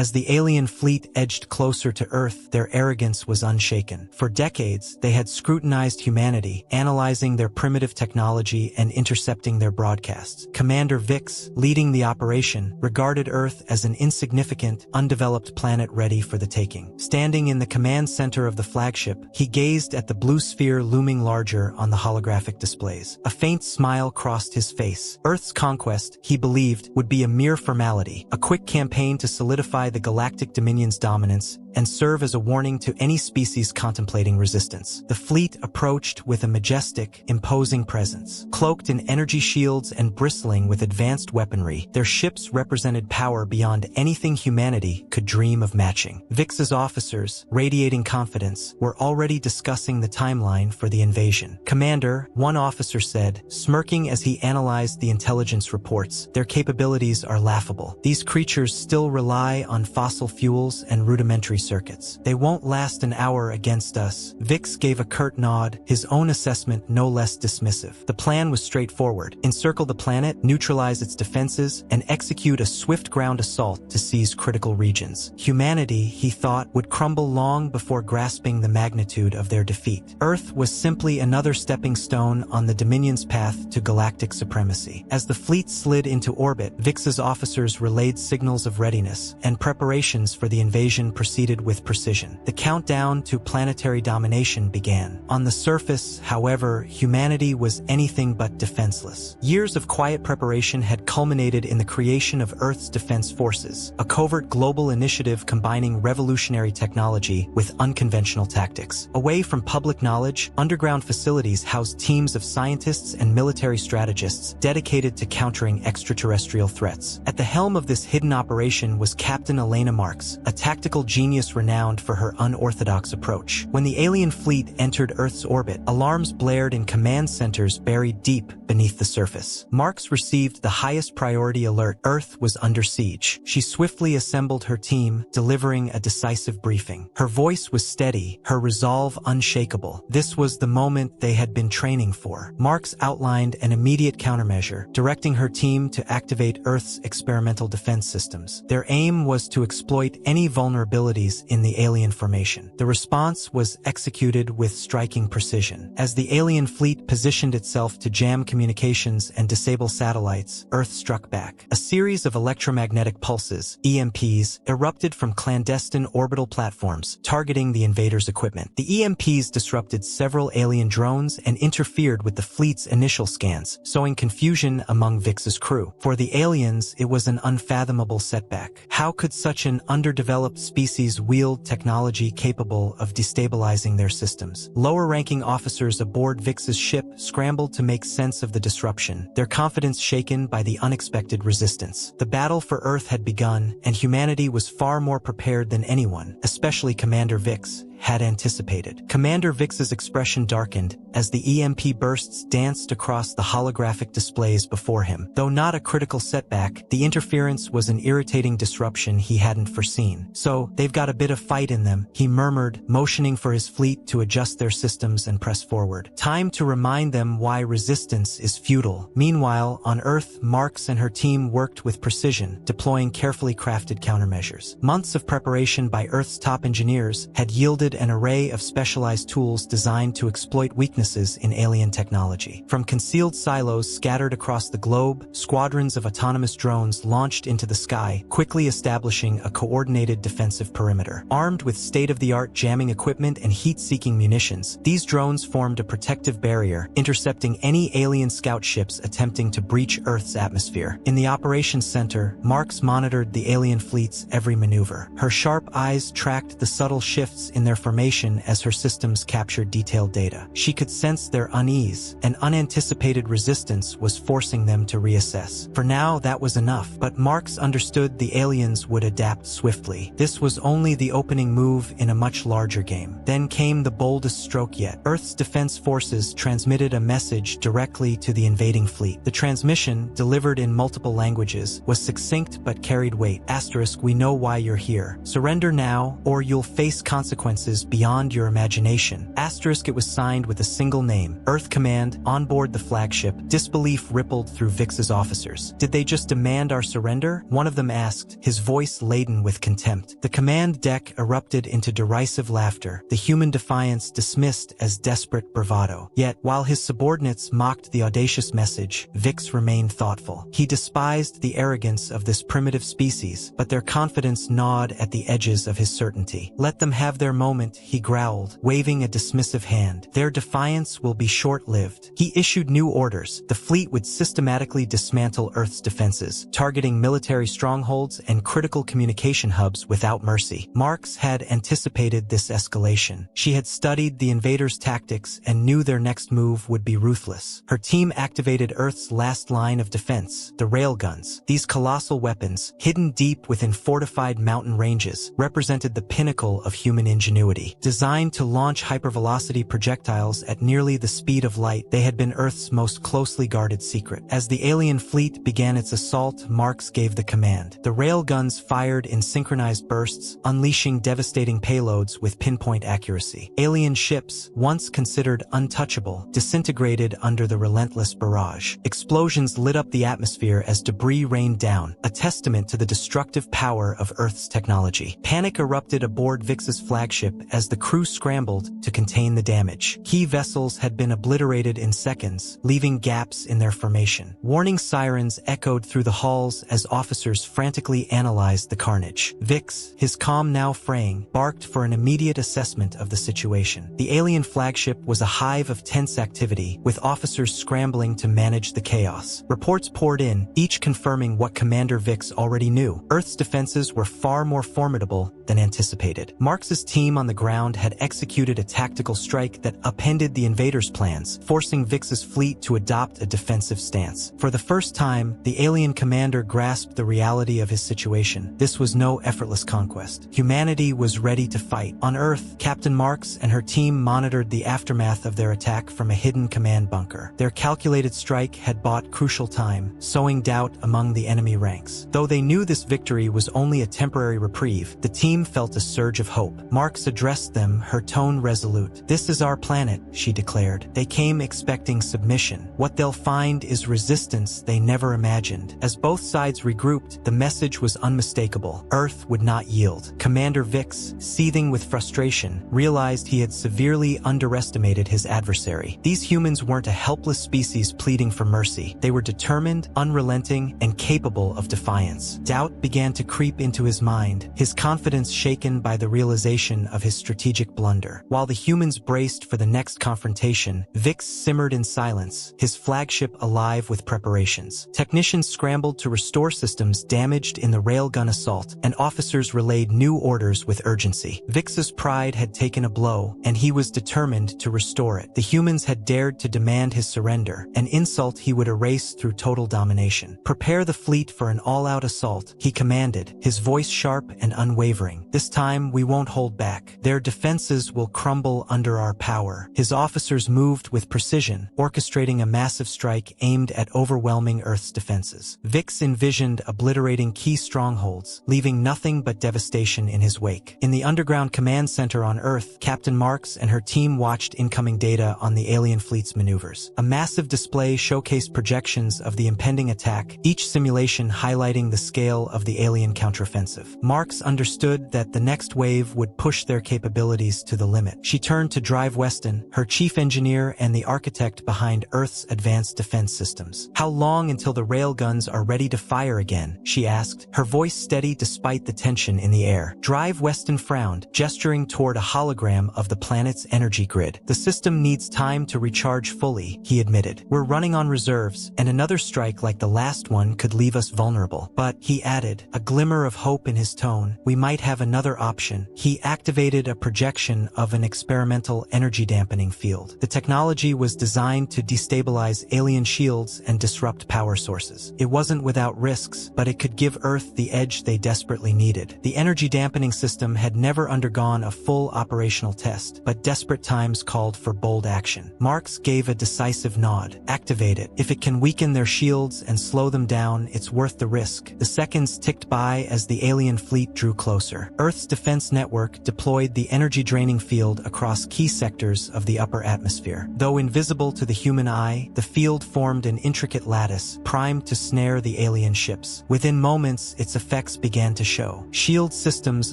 As the alien fleet edged closer to Earth, their arrogance was unshaken. For decades, they had scrutinized humanity, analyzing their primitive technology and intercepting their broadcasts. Commander Vix, leading the operation, regarded Earth as an insignificant, undeveloped planet ready for the taking. Standing in the command center of the flagship, he gazed at the blue sphere looming larger on the holographic displays. A faint smile crossed his face. Earth's conquest, he believed, would be a mere formality, a quick campaign to solidify the Galactic Dominion's dominance and serve as a warning to any species contemplating resistance. The fleet approached with a majestic, imposing presence. Cloaked in energy shields and bristling with advanced weaponry, their ships represented power beyond anything humanity could dream of matching. Vix's officers, radiating confidence, were already discussing the timeline for the invasion. "Commander," one officer said, smirking as he analyzed the intelligence reports, "their capabilities are laughable. These creatures still rely on fossil fuels and rudimentary circuits. They won't last an hour against us." Vix gave a curt nod, his own assessment no less dismissive. The plan was straightforward: encircle the planet, neutralize its defenses, and execute a swift ground assault to seize critical regions. Humanity, he thought, would crumble long before grasping the magnitude of their defeat. Earth was simply another stepping stone on the Dominion's path to galactic supremacy. As the fleet slid into orbit, Vix's officers relayed signals of readiness, and preparations for the invasion proceeded with precision. The countdown to planetary domination began. On the surface, however, humanity was anything but defenseless. Years of quiet preparation had culminated in the creation of Earth's Defense Forces, a covert global initiative combining revolutionary technology with unconventional tactics. Away from public knowledge, underground facilities housed teams of scientists and military strategists dedicated to countering extraterrestrial threats. At the helm of this hidden operation was Captain Elena Marks, a tactical genius renowned for her unorthodox approach. When the alien fleet entered Earth's orbit, alarms blared in command centers buried deep beneath the surface. Marks received the highest priority alert: Earth was under siege. She swiftly assembled her team, delivering a decisive briefing. Her voice was steady, her resolve unshakable. This was the moment they had been training for. Marks outlined an immediate countermeasure, directing her team to activate Earth's experimental defense systems. Their aim was to exploit any vulnerabilities in the alien formation. The response was executed with striking precision. As the alien fleet positioned itself to jam communications and disable satellites, Earth struck back. A series of electromagnetic pulses, EMPs, erupted from clandestine orbital platforms, targeting the invaders' equipment. The EMPs disrupted several alien drones and interfered with the fleet's initial scans, sowing confusion among Vix's crew. For the aliens, it was an unfathomable setback. How could such an underdeveloped species wield technology capable of destabilizing their systems? Lower-ranking officers aboard Vix's ship scrambled to make sense of the disruption, their confidence shaken by the unexpected resistance. The battle for Earth had begun, and humanity was far more prepared than anyone, especially Commander Vix, had anticipated. Commander Vix's expression darkened as the EMP bursts danced across the holographic displays before him. Though not a critical setback, the interference was an irritating disruption he hadn't foreseen. "So, they've got a bit of fight in them," he murmured, motioning for his fleet to adjust their systems and press forward. "Time to remind them why resistance is futile." Meanwhile, on Earth, Marks and her team worked with precision, deploying carefully crafted countermeasures. Months of preparation by Earth's top engineers had yielded an array of specialized tools designed to exploit weaknesses in alien technology. From concealed silos scattered across the globe, squadrons of autonomous drones launched into the sky, quickly establishing a coordinated defensive perimeter. Armed with state-of-the-art jamming equipment and heat-seeking munitions, these drones formed a protective barrier, intercepting any alien scout ships attempting to breach Earth's atmosphere. In the operations center, Marks monitored the alien fleet's every maneuver. Her sharp eyes tracked the subtle shifts in their formation as her systems captured detailed data. She could sense their unease, and unanticipated resistance was forcing them to reassess. For now, that was enough, but Marks understood the aliens would adapt swiftly. This was only the opening move in a much larger game. Then came the boldest stroke yet. Earth's defense forces transmitted a message directly to the invading fleet. The transmission, delivered in multiple languages, was succinct but carried weight. "Asterisk, we know why you're here. Surrender now, or you'll face consequences promises beyond your imagination. Asterisk, it was signed with a single name, Earth Command, on board the flagship. Disbelief rippled through VIX's officers. Did they just demand our surrender? One of them asked, his voice laden with contempt. The command deck erupted into derisive laughter, the human defiance dismissed as desperate bravado. Yet, while his subordinates mocked the audacious message, VIX remained thoughtful. He despised the arrogance of this primitive species, but their confidence gnawed at the edges of his certainty. Let them have their moment, he growled, waving a dismissive hand. Their defiance will be short-lived. He issued new orders. The fleet would systematically dismantle Earth's defenses, targeting military strongholds and critical communication hubs without mercy. Marks had anticipated this escalation. She had studied the invaders' tactics and knew their next move would be ruthless. Her team activated Earth's last line of defense, the railguns. These colossal weapons, hidden deep within fortified mountain ranges, represented the pinnacle of human ingenuity. Designed to launch hypervelocity projectiles at nearly the speed of light, they had been Earth's most closely guarded secret. As the alien fleet began its assault, Marks gave the command. The railguns fired in synchronized bursts, unleashing devastating payloads with pinpoint accuracy. Alien ships, once considered untouchable, disintegrated under the relentless barrage. Explosions lit up the atmosphere as debris rained down, a testament to the destructive power of Earth's technology. Panic erupted aboard VIX's flagship as the crew scrambled to contain the damage. Key vessels had been obliterated in seconds, leaving gaps in their formation. Warning sirens echoed through the halls as officers frantically analyzed the carnage. VIX, his calm now fraying, barked for an immediate assessment of the situation. The alien flagship was a hive of tense activity, with officers scrambling to manage the chaos. Reports poured in, each confirming what Commander VIX already knew. Earth's defenses were far more formidable than anticipated. Marks's team on the ground had executed a tactical strike that upended the invaders' plans, forcing VIX's fleet to adopt a defensive stance. For the first time, the alien commander grasped the reality of his situation. This was no effortless conquest. Humanity was ready to fight. On Earth, Captain Marks and her team monitored the aftermath of their attack from a hidden command bunker. Their calculated strike had bought crucial time, sowing doubt among the enemy ranks. Though they knew this victory was only a temporary reprieve, the team felt a surge of hope. Marks addressed them, her tone resolute. "This is our planet," she declared. "They came expecting submission. What they'll find is resistance they never imagined." As both sides regrouped, the message was unmistakable. Earth would not yield. Commander VIX, seething with frustration, realized he had severely underestimated his adversary. These humans weren't a helpless species pleading for mercy. They were determined, unrelenting, and capable of defiance. Doubt began to creep into his mind, his confidence shaken by the realization of his strategic blunder. While the humans braced for the next confrontation, VIX simmered in silence, his flagship alive with preparations. Technicians scrambled to restore systems damaged in the railgun assault, and officers relayed new orders with urgency. VIX's pride had taken a blow, and he was determined to restore it. The humans had dared to demand his surrender, an insult he would erase through total domination. "Prepare the fleet for an all-out assault," he commanded, his voice sharp and unwavering. "This time we won't hold back. Their defenses will crumble under our power." His officers moved with precision, orchestrating a massive strike aimed at overwhelming Earth's defenses. VIX envisioned obliterating key strongholds, leaving nothing but devastation in his wake. In the underground command center on Earth, Captain Marks and her team watched incoming data on the alien fleet's maneuvers. A massive display showcased projections of the impending attack, each simulation highlighting the scale of the alien counteroffensive. Marks understood that the next wave would push their capabilities to the limit. She turned to Drive Weston, her chief engineer and the architect behind Earth's advanced defense systems. "How long until the railguns are ready to fire again?" she asked, her voice steady despite the tension in the air. Drive Weston frowned, gesturing toward a hologram of the planet's energy grid. "The system needs time to recharge fully," he admitted. "We're running on reserves, and another strike like the last one could leave us vulnerable. But," he added, a glimmer of hope in his tone, "we might have another option." He activated a projection of an experimental energy dampening field. The technology was designed to destabilize alien shields and disrupt power sources. It wasn't without risks, but it could give Earth the edge they desperately needed. The energy dampening system had never undergone a full operational test, but desperate times called for bold action. Marks gave a decisive nod. "Activate it. If it can weaken their shields and slow them down, it's worth the risk." The seconds ticked by as the alien fleet drew closer. atmosphere. Earth's defense network deployed the energy-draining field across key sectors of the upper atmosphere. Though invisible to the human eye, the field formed an intricate lattice, primed to snare the alien ships. Within moments, its effects began to show. Shield systems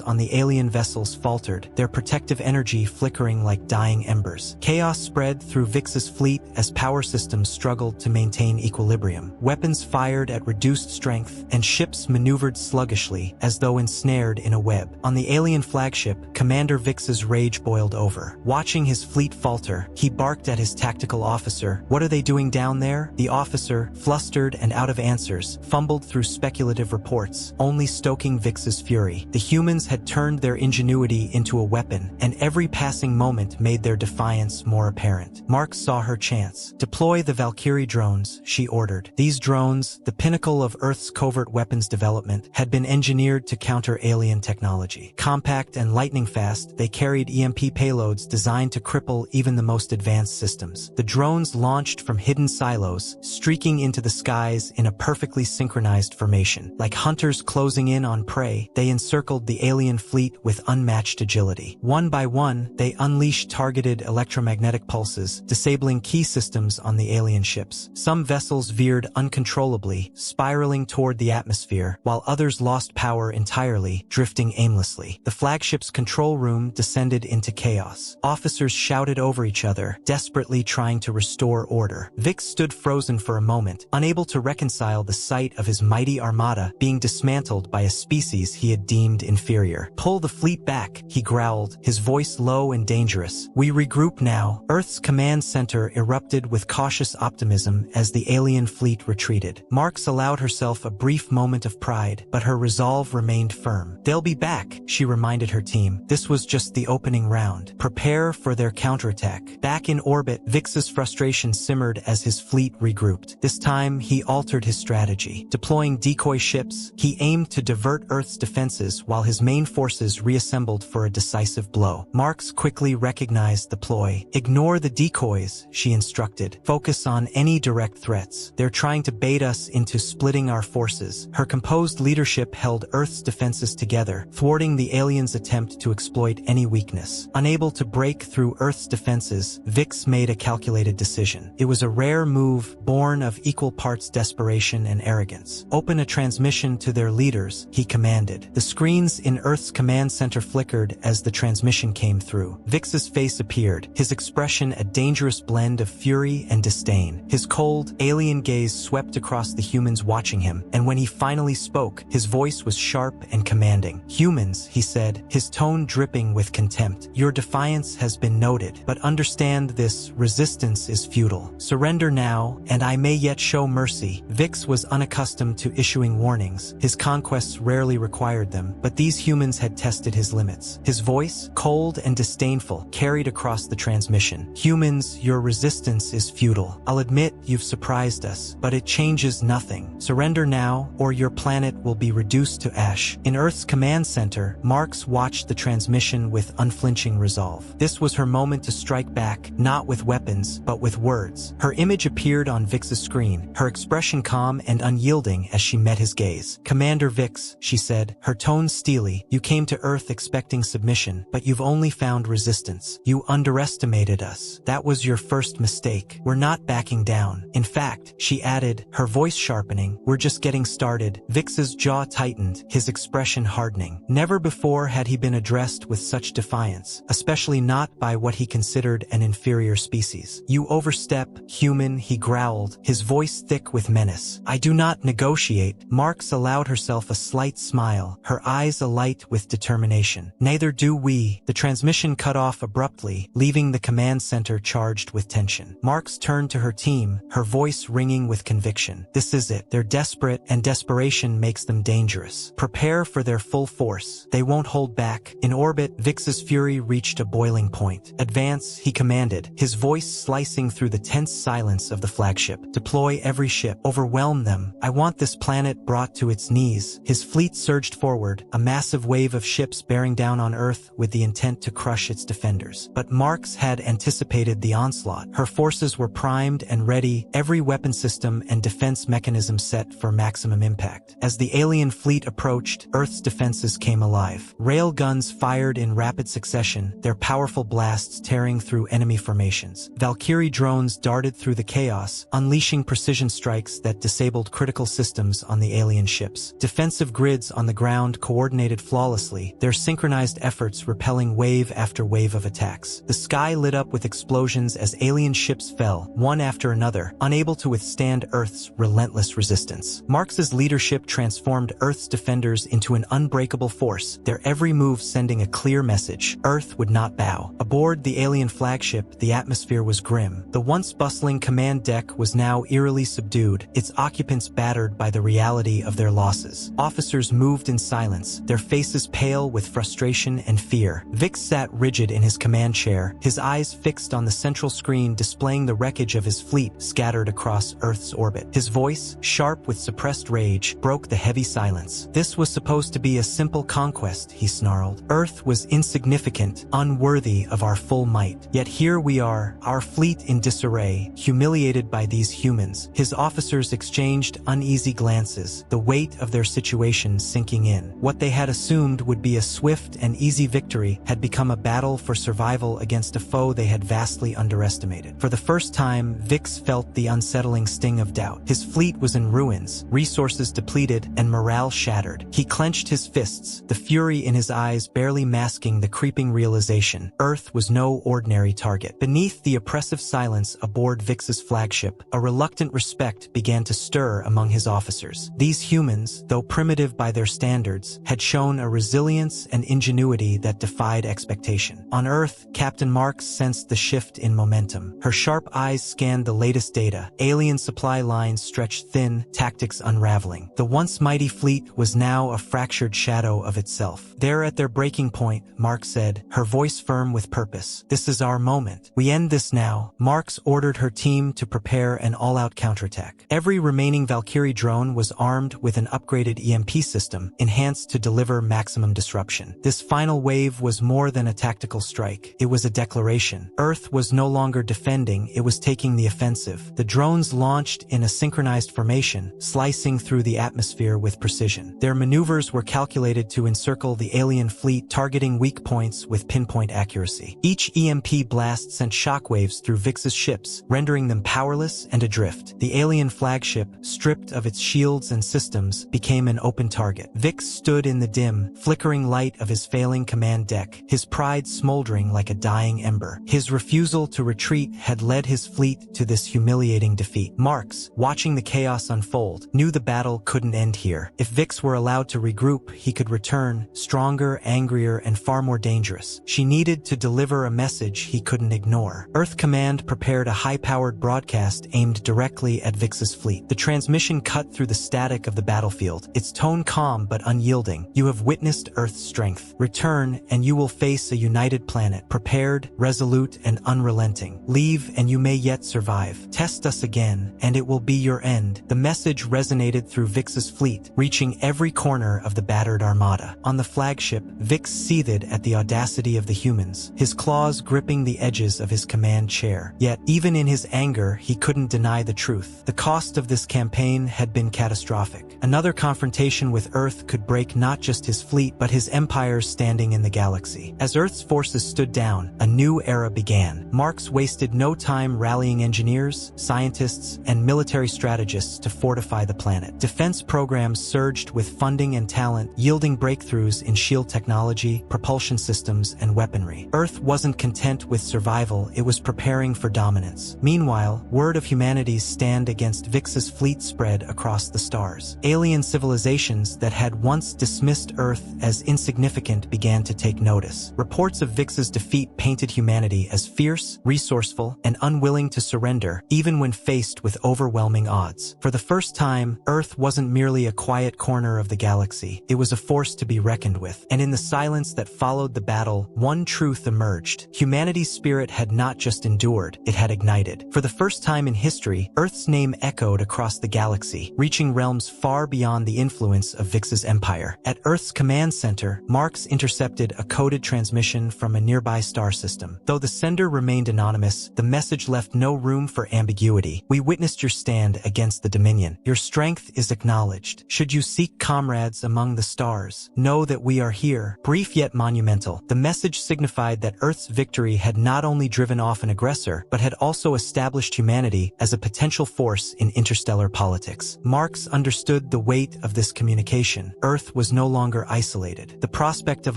on the alien vessels faltered, their protective energy flickering like dying embers. Chaos spread through Vix's fleet as power systems struggled to maintain equilibrium. Weapons fired at reduced strength, and ships maneuvered sluggishly, as though ensnared in a web. On the alien flagship, Commander Vix's rage boiled over. Watching his fleet falter, he barked at his tactical officer. "What are they doing down there?" The officer, flustered and out of answers, fumbled through speculative reports, only stoking Vix's fury. The humans had turned their ingenuity into a weapon, and every passing moment made their defiance more apparent. Marx saw her chance. "Deploy the Valkyrie drones," she ordered. These drones, the pinnacle of Earth's covert weapons development, had been engineered to counter alien technology. Compact and lightning-fast, they carried EMP payloads designed to cripple even the most advanced systems. The drones launched from hidden silos, streaking into the skies in a perfectly synchronized formation. Like hunters closing in on prey, they encircled the alien fleet with unmatched agility. One by one, they unleashed targeted electromagnetic pulses, disabling key systems on the alien ships. Some vessels veered uncontrollably, spiraling toward the atmosphere, while others lost power entirely, drifting aimlessly. The flagship's control room descended into chaos. Officers shouted over each other, desperately trying to restore order. Vix stood frozen for a moment, unable to reconcile the sight of his mighty armada being dismantled by a species he had deemed inferior. "Pull the fleet back," he growled, his voice low and dangerous. "We regroup now." Earth's command center erupted with cautious optimism as the alien fleet retreated. Marx allowed herself a brief moment of pride, but her resolve remained firm. "They'll be back," she reminded her team. "This was just the opening round. Prepare for their counterattack." Back in orbit, Vix's frustration simmered as his fleet regrouped. This time, he altered his strategy. Deploying decoy ships, he aimed to divert Earth's defenses while his main forces reassembled for a decisive blow. Marx quickly recognized the ploy. "Ignore the decoys," she instructed. "Focus on any direct threats. They're trying to bait us into splitting our forces." Her composed leadership held Earth's defenses together, thwarting the aliens' attempt to exploit any weakness. Unable to break through Earth's defenses, Vix made a calculated decision. It was a rare move, born of equal parts desperation and arrogance. "Open a transmission to their leaders," he commanded. The screens in Earth's command center flickered as the transmission came through. Vix's face appeared, his expression a dangerous blend of fury and disdain. His cold, alien gaze swept across the humans watching him, and when he finally spoke, his voice was sharp and commanding. "Humans," he said, his tone dripping with contempt, "your defiance has been noted, but understand this: resistance is futile. Surrender now, and I may yet show mercy." Vix was unaccustomed to issuing warnings. His conquests rarely required them, but these humans had tested his limits. His voice, cold and disdainful, carried across the transmission. "Humans, your resistance is futile. I'll admit you've surprised us, but it changes nothing. Surrender now, or your planet will be reduced to ash." In Earth's command center, Marx watched the transmission with unflinching resolve. This was her moment to strike back, not with weapons, but with words. Her image appeared on Vix's screen, her expression calm and unyielding as she met his gaze. "Commander Vix," she said, her tone steely, "you came to Earth expecting submission, but you've only found resistance. You underestimated us. That was your first mistake. We're not backing down. In fact," she added, her voice sharpening, "we're just getting started." Vix's jaw tightened, his expression hardening. Never before had he been addressed with such defiance, especially not by what he considered an inferior species. "You overstep, human," he growled, his voice thick with menace. "I do not negotiate." Marx allowed herself a slight smile, her eyes alight with determination. "Neither do we." The transmission cut off abruptly, leaving the command center charged with tension. Marx turned to her team, her voice ringing with conviction. "This is it. They're desperate, and desperation makes them dangerous. Prepare for their full force. They won't hold back." In orbit, Vix's fury reached a boiling point. "Advance," he commanded, his voice slicing through the tense silence of the flagship. "Deploy every ship. Overwhelm them. I want this planet brought to its knees." His fleet surged forward, a massive wave of ships bearing down on Earth with the intent to crush its defenders. But Marx had anticipated the onslaught. Her forces were primed and ready, every weapon system and defense mechanism set for maximum impact. As the alien fleet approached, Earth's defenses came alive. Railguns fired in rapid succession, their powerful blasts tearing through enemy formations. Valkyrie drones darted through the chaos, unleashing precision strikes that disabled critical systems on the alien ships. Defensive grids on the ground coordinated flawlessly, their synchronized efforts repelling wave after wave of attacks. The sky lit up with explosions as alien ships fell, one after another, unable to withstand Earth's relentless resistance. Marx's leadership transformed Earth's defenders into an unbreakable force, their every move sending a clear message: Earth would not bow. Aboard the alien flagship, the atmosphere was grim. The once bustling command deck was now eerily subdued, its occupants battered by the reality of their losses. Officers moved in silence, their faces pale with frustration and fear. Vix sat rigid in his command chair, his eyes fixed on the central screen displaying the wreckage of his fleet scattered across Earth's orbit. His voice, sharp with suppressed rage, broke the heavy silence. This was supposed to be a simple conquest, he snarled. Earth was insignificant, unworthy of our full might. Yet here we are, our fleet in disarray, humiliated by these humans. His officers exchanged uneasy glances, the weight of their situation sinking in. What they had assumed would be a swift and easy victory had become a battle for survival against a foe they had vastly underestimated. For the first time, Vix felt the unsettling sting of doubt. His fleet was in ruins, resources depleted, and morale shattered. He clenched his fists, the fury in his eyes barely masking the creeping realization: Earth was no ordinary target. Beneath the oppressive silence aboard Vix's flagship, a reluctant respect began to stir among his officers. These humans, though primitive by their standards, had shown a resilience and ingenuity that defied expectation. On Earth, Captain Marks sensed the shift in momentum. Her sharp eyes scanned the latest data. Alien supply lines stretched thin, tactics unraveling. The once mighty fleet was now a fractured shadow of itself. They're at their breaking point, Marks said, her voice firm with purpose. This is our moment. We end this now. Marks ordered her team to prepare an all-out counterattack. Every remaining Valkyrie drone was armed with an upgraded EMP system, enhanced to deliver maximum disruption. This final wave was more than a tactical strike. It was a declaration. Earth was no longer defending, it was taking the offensive. The drones launched in a synchronized formation, slicing through the atmosphere with precision. Their maneuvers were calculated to encircle the alien fleet, targeting weak points with pinpoint accuracy. Each EMP blast sent shockwaves through Vix's ships, rendering them powerless and adrift. The alien flagship, stripped of its shields and systems, became an open target. Vix stood in the dim, flickering light of his failing command deck, his pride smoldering like a dying ember. His refusal to retreat had led his fleet to this humiliating defeat. Marks, watching the chaos unfold, knew the battle couldn't end here. If Vix were allowed to regroup, he could return, stronger, angrier, and far more dangerous. She needed to deliver a message he couldn't ignore. Earth Command prepared a high-powered broadcast aimed directly at Vix's fleet. The transmission cut through the static of the battlefield, its tone calm but unyielding. You have witnessed Earth's strength. Return, and you will face a united planet, prepared, resolute, and unrelenting. Leave, and you may yet survive. Test us again, and it will be your end. The message resonated through Vix's fleet, reaching every corner of the battered armada. On the flagship, Vix seethed at the audacity of the humans, his claws gripping the edges of his command chair. Yet, even in his anger, he couldn't deny the truth. The cost of this campaign had been catastrophic. Another confrontation with Earth could break not just his fleet, but his empires standing in the galaxy. As Earth's forces stood down, a new era began. Marks wasted no time rallying engineers, scientists, and military strategists to fortify the planet. Defense programs surged with funding and talent, yielding breakthroughs in shield technology, propulsion systems, and weaponry. Earth wasn't content with survival, it was preparing for dominance. Meanwhile, word of humanity's stand against Vix's fleet spread across the stars. Alien civilizations that had once dismissed Earth as insignificant began to take notice. Reports of Vix's defeat painted humanity as fierce, resourceful, and unwilling to surrender, even when faced with overwhelming odds. For the first time, Earth wasn't merely a quiet corner of the galaxy, it was a force to be reckoned with. And in the silence that followed the battle, one truth emerged. Humanity's spirit had not just endured, it had ignited. For the first time in history, Earth's name echoed across the galaxy, reaching realms far beyond the influence of Vix's empire. At Earth's command center, Marks intercepted a coded transmission from a nearby star system. Though the sender remained anonymous, the message left no room for ambiguity. We witnessed your stand against the Dominion. Your strength is acknowledged. Should you seek comrades among the stars, Mars. Know that we are here. Brief yet monumental, the message signified that Earth's victory had not only driven off an aggressor, but had also established humanity as a potential force in interstellar politics. Marx understood the weight of this communication. Earth was no longer isolated. The prospect of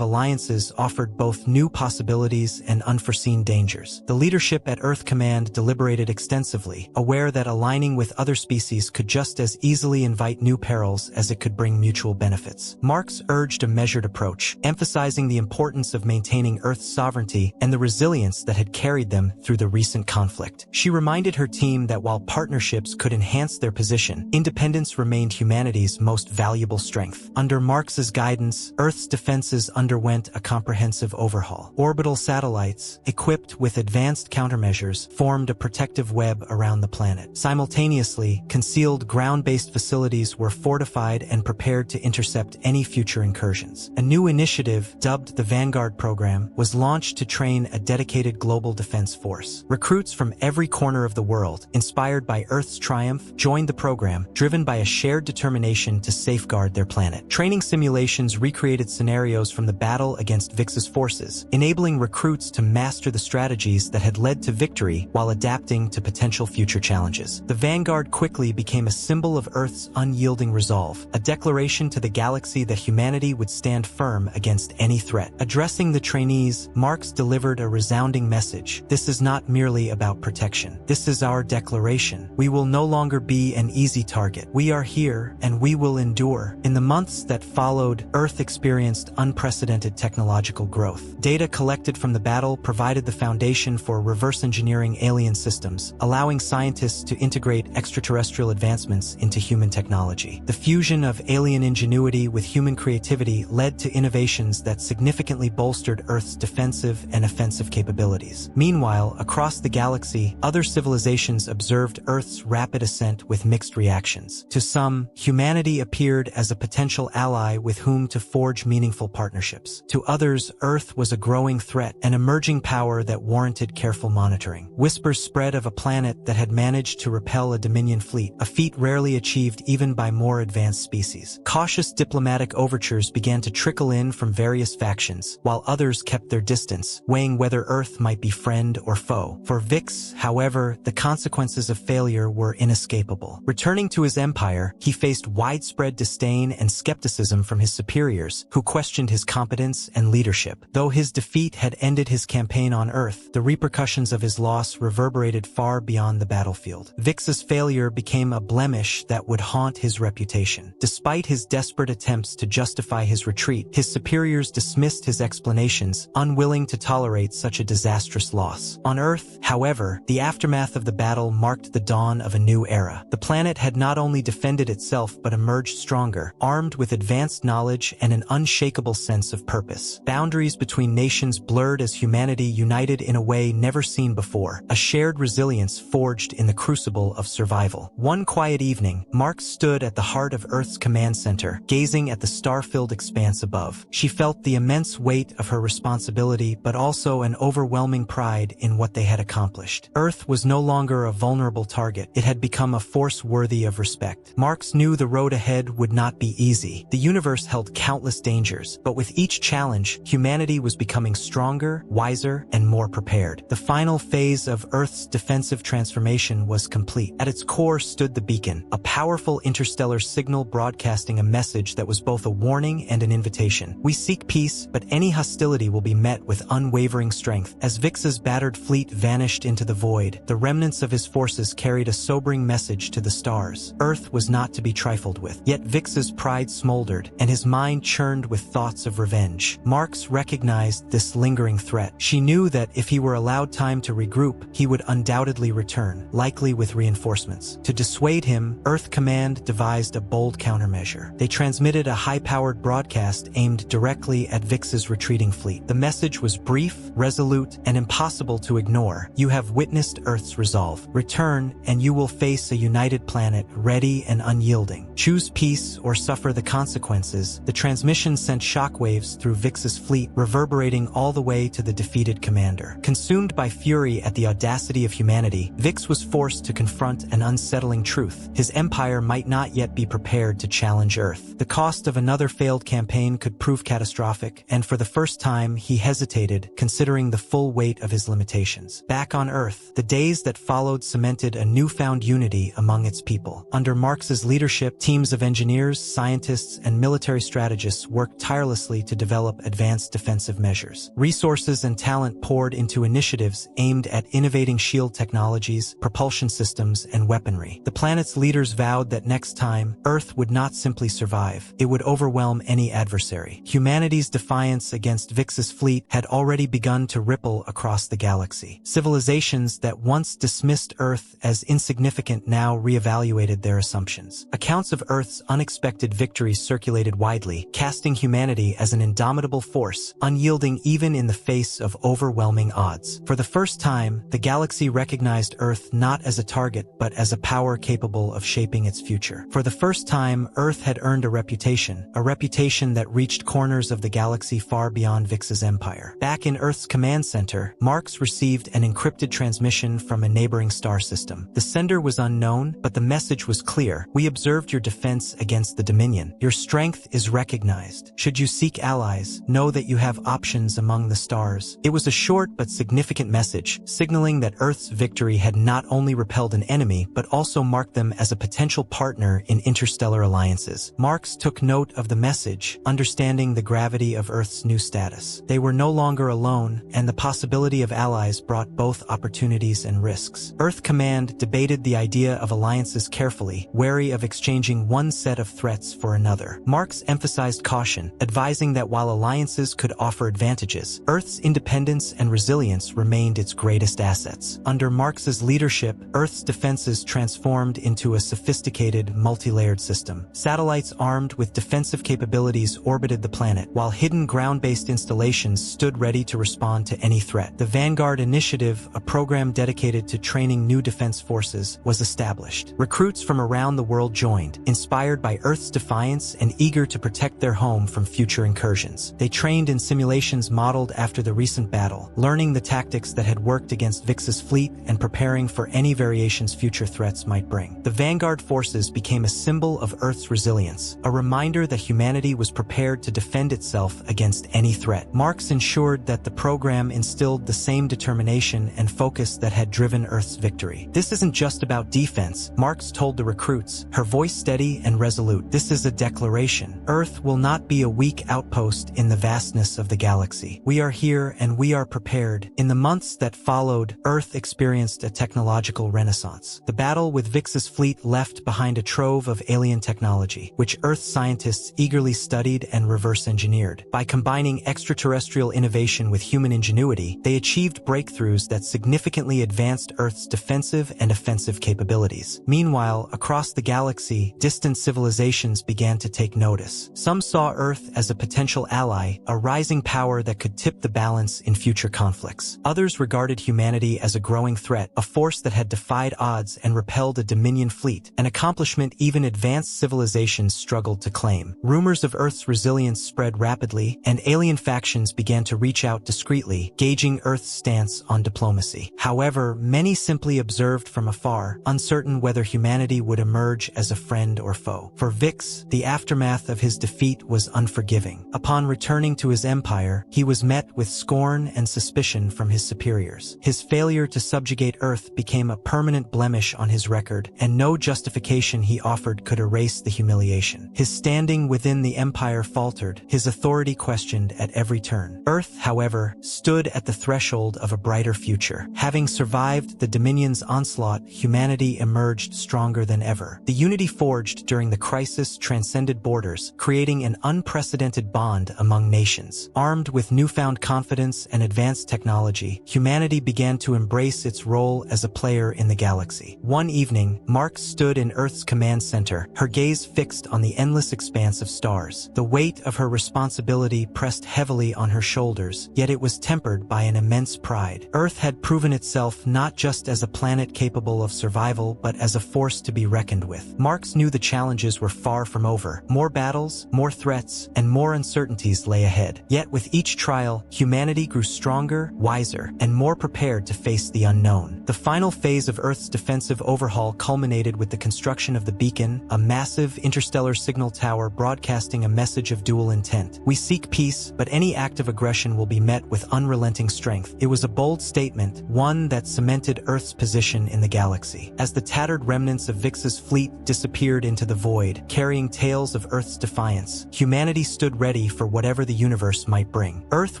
alliances offered both new possibilities and unforeseen dangers. The leadership at Earth Command deliberated extensively, aware that aligning with other species could just as easily invite new perils as it could bring mutual benefits. Marx urged a measured approach, emphasizing the importance of maintaining Earth's sovereignty and the resilience that had carried them through the recent conflict. She reminded her team that while partnerships could enhance their position, independence remained humanity's most valuable strength. Under Marx's guidance, Earth's defenses underwent a comprehensive overhaul. Orbital satellites, equipped with advanced countermeasures, formed a protective web around the planet. Simultaneously, concealed ground-based facilities were fortified and prepared to intercept any future incursions. A new initiative, dubbed the Vanguard Program, was launched to train a dedicated global defense force. Recruits from every corner of the world, inspired by Earth's triumph, joined the program, driven by a shared determination to safeguard their planet. Training simulations recreated scenarios from the battle against Vix's forces, enabling recruits to master the strategies that had led to victory while adapting to potential future challenges. The Vanguard quickly became a symbol of Earth's unyielding resolve, a declaration to the galaxy that humanity would stand firm against any threat. Addressing the trainees, Marx delivered a resounding message. This is not merely about protection. This is our declaration. We will no longer be an easy target. We are here, and we will endure. In the months that followed, Earth experienced unprecedented technological growth. Data collected from the battle provided the foundation for reverse engineering alien systems, allowing scientists to integrate extraterrestrial advancements into human technology. The fusion of alien ingenuity with human creativity led to innovations that significantly bolstered Earth's defensive and offensive capabilities. Meanwhile, across the galaxy, other civilizations observed Earth's rapid ascent with mixed reactions. To some, humanity appeared as a potential ally with whom to forge meaningful partnerships. To others, Earth was a growing threat, an emerging power that warranted careful monitoring. Whispers spread of a planet that had managed to repel a Dominion fleet, a feat rarely achieved even by more advanced species. Cautious diplomatic overtures began to trickle in from various factions, while others kept their distance, weighing whether Earth might be friend or foe. For Vix, however, the consequences of failure were inescapable. Returning to his empire, he faced widespread disdain and skepticism from his superiors, who questioned his competence and leadership. Though his defeat had ended his campaign on Earth, the repercussions of his loss reverberated far beyond the battlefield. Vix's failure became a blemish that would haunt his reputation. Despite his desperate attempts to justify his retreat, his superiors dismissed his explanations, unwilling to tolerate such a disastrous loss. On Earth, however, the aftermath of the battle marked the dawn of a new era. The planet had not only defended itself but emerged stronger, armed with advanced knowledge and an unshakable sense of purpose. Boundaries between nations blurred as humanity united in a way never seen before, a shared resilience forged in the crucible of survival. One quiet evening, Marx stood at the heart of Earth's command center, gazing at the star-filled expanse above. She felt the immense weight of her responsibility, but also an overwhelming pride in what they had accomplished. Earth was no longer a vulnerable target. It had become a force worthy of respect. Marx knew the road ahead would not be easy. The universe held countless dangers, but with each challenge, humanity was becoming stronger, wiser, and more prepared. The final phase of Earth's defensive transformation was complete. At its core stood the beacon, a powerful interstellar signal broadcasting a message that was both a warning and an invitation. We seek peace, but any hostility will be met with unwavering strength. As Vix's battered fleet vanished into the void, the remnants of his forces carried a sobering message to the stars. Earth was not to be trifled with. Yet Vix's pride smoldered, and his mind churned with thoughts of revenge. Marx recognized this lingering threat. She knew that if he were allowed time to regroup, he would undoubtedly return, likely with reinforcements. To dissuade him, Earth Command devised a bold countermeasure. They transmitted a high-powered broadcast aimed directly at Vix's retreating fleet. The message was brief, resolute, and impossible to ignore. You have witnessed Earth's resolve. Return, and you will face a united planet, ready and unyielding. Choose peace or suffer the consequences. The transmission sent shockwaves through Vix's fleet, reverberating all the way to the defeated commander. Consumed by fury at the audacity of humanity, Vix was forced to confront an unsettling truth. His empire might not yet be prepared to challenge Earth. The cost of another another failed campaign could prove catastrophic, and for the first time he hesitated, considering the full weight of his limitations. Back on Earth, the days that followed cemented a newfound unity among its people. Under Marx's leadership, teams of engineers, scientists, and military strategists worked tirelessly to develop advanced defensive measures. Resources and talent poured into initiatives aimed at innovating shield technologies, propulsion systems, and weaponry. The planet's leaders vowed that next time, Earth would not simply survive, it would overwhelm any adversary. Humanity's defiance against Vix's fleet had already begun to ripple across the galaxy. Civilizations that once dismissed Earth as insignificant now reevaluated their assumptions. Accounts of Earth's unexpected victories circulated widely, casting humanity as an indomitable force, unyielding even in the face of overwhelming odds. For the first time, the galaxy recognized Earth not as a target but as a power capable of shaping its future. For the first time, Earth had earned a reputation that reached corners of the galaxy far beyond Vix's empire. Back in Earth's command center, Marx received an encrypted transmission from a neighboring star system. The sender was unknown, but the message was clear. We observed your defense against the Dominion. Your strength is recognized. Should you seek allies, know that you have options among the stars. It was a short but significant message, signaling that Earth's victory had not only repelled an enemy, but also marked them as a potential partner in interstellar alliances. Marx took note of the message, understanding the gravity of Earth's new status. They were no longer alone, and the possibility of allies brought both opportunities and risks. Earth Command debated the idea of alliances carefully, wary of exchanging one set of threats for another. Marx emphasized caution, advising that while alliances could offer advantages, Earth's independence and resilience remained its greatest assets. Under Marx's leadership, Earth's defenses transformed into a sophisticated, multi-layered system. Satellites armed with defensive capabilities orbited the planet, while hidden ground-based installations stood ready to respond to any threat. The Vanguard Initiative, a program dedicated to training new defense forces, was established. Recruits from around the world joined, inspired by Earth's defiance and eager to protect their home from future incursions. They trained in simulations modeled after the recent battle, learning the tactics that had worked against Vix's fleet and preparing for any variations future threats might bring. The Vanguard forces became a symbol of Earth's resilience, a reminder that humanity was prepared to defend itself against any threat. Marx ensured that the program instilled the same determination and focus that had driven Earth's victory. This isn't just about defense, Marx told the recruits, her voice steady and resolute. This is a declaration. Earth will not be a weak outpost in the vastness of the galaxy. We are here and we are prepared. In the months that followed, Earth experienced a technological renaissance. The battle with Vix's fleet left behind a trove of alien technology, which Earth scientists eagerly studied and reverse-engineered. By combining extraterrestrial innovation with human ingenuity, they achieved breakthroughs that significantly advanced Earth's defensive and offensive capabilities. Meanwhile, across the galaxy, distant civilizations began to take notice. Some saw Earth as a potential ally, a rising power that could tip the balance in future conflicts. Others regarded humanity as a growing threat, a force that had defied odds and repelled a Dominion fleet, an accomplishment even advanced civilizations struggled to claim. Rumors of Earth's resilience spread rapidly, and alien factions began to reach out discreetly, gauging Earth's stance on diplomacy. However, many simply observed from afar, uncertain whether humanity would emerge as a friend or foe. For Vix, the aftermath of his defeat was unforgiving. Upon returning to his empire, he was met with scorn and suspicion from his superiors. His failure to subjugate Earth became a permanent blemish on his record, and no justification he offered could erase the humiliation. His standing within the empire faltered, his authority questioned at every turn. Earth, however, stood at the threshold of a brighter future. Having survived the Dominion's onslaught, humanity emerged stronger than ever. The unity forged during the crisis transcended borders, creating an unprecedented bond among nations. Armed with newfound confidence and advanced technology, humanity began to embrace its role as a player in the galaxy. One evening, Marx stood in Earth's command center, her gaze fixed on the endless expanse of stars. The weight of her responsibility pressed heavily on her shoulders, yet it was tempered by an immense pride. Earth had proven itself not just as a planet capable of survival, but as a force to be reckoned with. Marx knew the challenges were far from over. More battles, more threats, and more uncertainties lay ahead. Yet with each trial, humanity grew stronger, wiser, and more prepared to face the unknown. The final phase of Earth's defensive overhaul culminated with the construction of the Beacon, a massive interstellar signal tower broadcasting a message of dual intent. We seek peace, but any act of aggression will be met with unrelenting strength. It was a bold statement, one that cemented Earth's position in the galaxy. As the tattered remnants of Vix's fleet disappeared into the void, carrying tales of Earth's defiance, humanity stood ready for whatever the universe might bring. Earth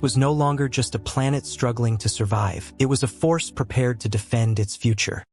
was no longer just a planet struggling to survive. It was a force prepared to defend its future.